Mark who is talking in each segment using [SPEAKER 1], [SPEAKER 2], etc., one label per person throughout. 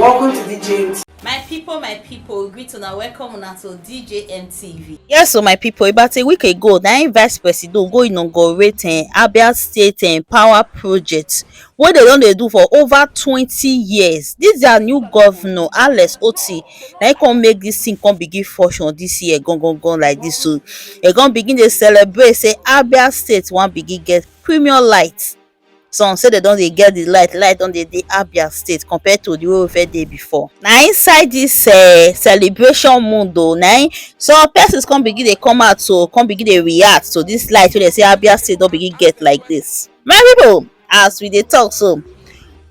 [SPEAKER 1] Welcome to DJ.
[SPEAKER 2] My people, greet una, welcome una to DJ MTV.
[SPEAKER 3] Yes, so my people, about a week ago, the vice president go inaugurate Abia State power project. What they don dey do for over 20 years. This their new governor, Alex Otti. Now he come make this thing come begin function this year, gone like this. So they gonna begin to celebrate. Say Abia State wan begin get premium light. Some say they don dey get the light don dey Abia State compared to the way we first dey before. Na inside this celebration mood o, na some persons come begin dey come out to come begin dey react to this light wey dey say Abia State don begin get like this. My people, as we dey talk so,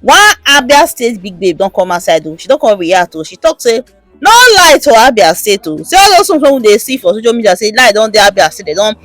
[SPEAKER 3] one Abia State big babe don come outside o, she don come react o, she talk say no light for Abia State o. Say all those things wey we dey see for social media say light don dey Abia State, they don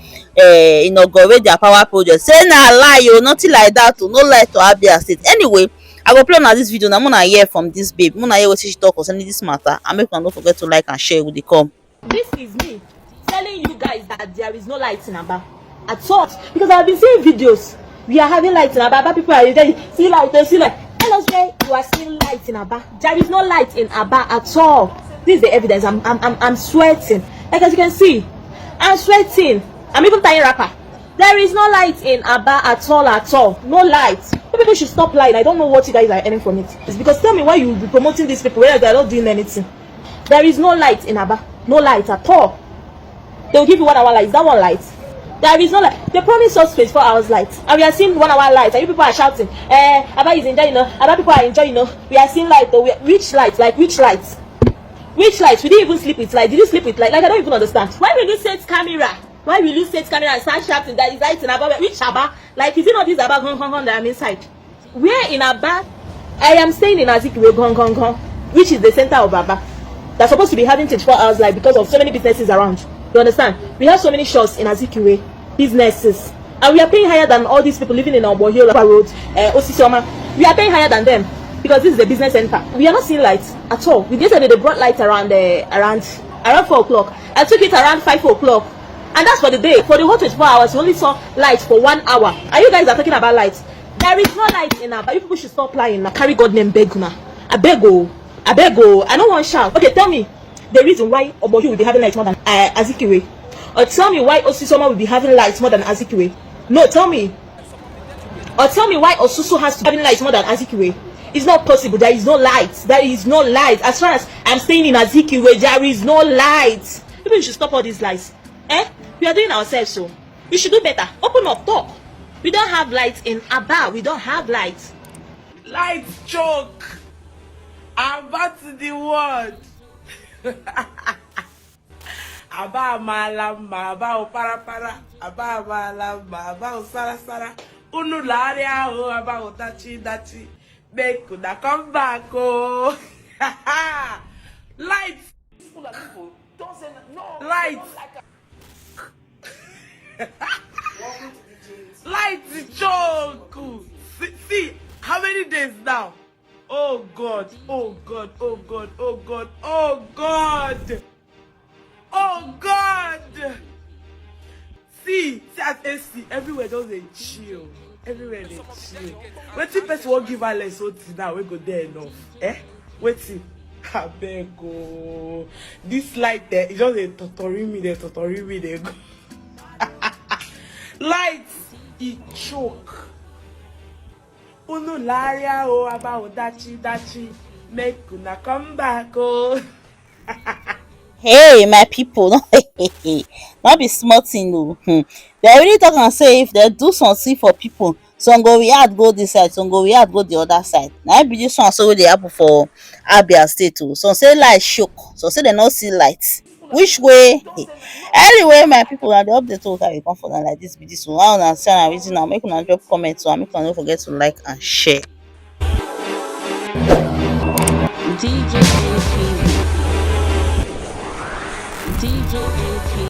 [SPEAKER 3] inaugurate their power project. Say na lie o, nothing like that o, no light to Abia State. Anyway, I go play una this video na, una hear from this babe, una hear wetin she talk concerning this matter, and make una no forget to like and share with the come.
[SPEAKER 4] This is me telling you guys that there is no light in Aba at all, because I've been seeing videos. We are having light in Aba. People are there, see light, they see light. Tell us where you are seeing light in Aba. There is no light in Aba at all. This is the evidence. I'm sweating. Like as you can see, I'm sweating. I'm even tying wrapper. There is no light in Aba at all. No light. People should stop lying. I don't know what you guys are earning from it. It's because tell me why you will be promoting these people where they are not doing anything. There is no light in Aba. No light at all. They will give you 1 hour light. Is that one light? There is no light. They promise us 24 hours light, and we are seeing 1 hour light. And you people are shouting, Aba is enjoying, Aba people are enjoying, We are seeing light, though. Which light? Like which light? Which light? We didn't even sleep with light. Did you sleep with light? Like I don't even understand. Why will you set camera? Why will you set camera and start shouting that is light in Aba? Which Aba? Like is it not this Aba gong that I'm inside? Where in Aba? I am staying in Azikiwe gong, which is the center of Aba. They're supposed to be having 24 hours light because of so many businesses around. You understand? We have so many shops in Azikiwe, businesses, and we are paying higher than all these people living in Obohio Road, Osisioma. We are paying higher than them because this is a business center. We are not seeing lights at all. We just said they brought light around 4 o'clock. I took it around 5 o'clock, and that's for the day. For the whole 24 hours, we only saw light for 1 hour. Are you guys are talking about light? There is no light in Aba. You people should stop lying. Carry God name beguna. I beg o. I don't want to shout. Okay, tell me the reason why Obohio will be having light more than Azikiwe. Or tell me why Osisoma will be having lights more than Azikiwe. No, tell me. Or tell me why Osusu has to be having lights more than Azikiwe. It's not possible. There is no light. There is no light. As far as I'm staying in Azikiwe, there is no light. People should stop all these lies. We are doing ourselves so. We should do better. Open up, talk. We don't have light in Aba. We don't have light.
[SPEAKER 1] Light choke. I'm back to the world. Aba malamba, aba para, aba malamba, aba sara. Unu laria o, aba dachi. Make una come back oh. Light.
[SPEAKER 4] Don't say no.
[SPEAKER 1] Light. Light choke. See, how many days now? Oh God. See at AC, everywhere does a chill. Everywhere they chill. Wetin person won't give Alex Otti now, we go there enough. Wetin? I beg go. This light there, it just a totori me they go. Lights, it choke. Unu laria o, about dachi. Make una come back oh.
[SPEAKER 3] Hey my people, not be small thing o. They really talk and say if they do something for people, some go react go this side, some go react go the other side. Now be this one so wey dey happen for Abia State o. Some say light choke, some say they no see light. Which way? Anyway, my people, na the update wey carry come for them like this be this one. How una see am reason now? Make una drop comment so and make una no forget to like and share.
[SPEAKER 2] DJ MTV. DJ MTV.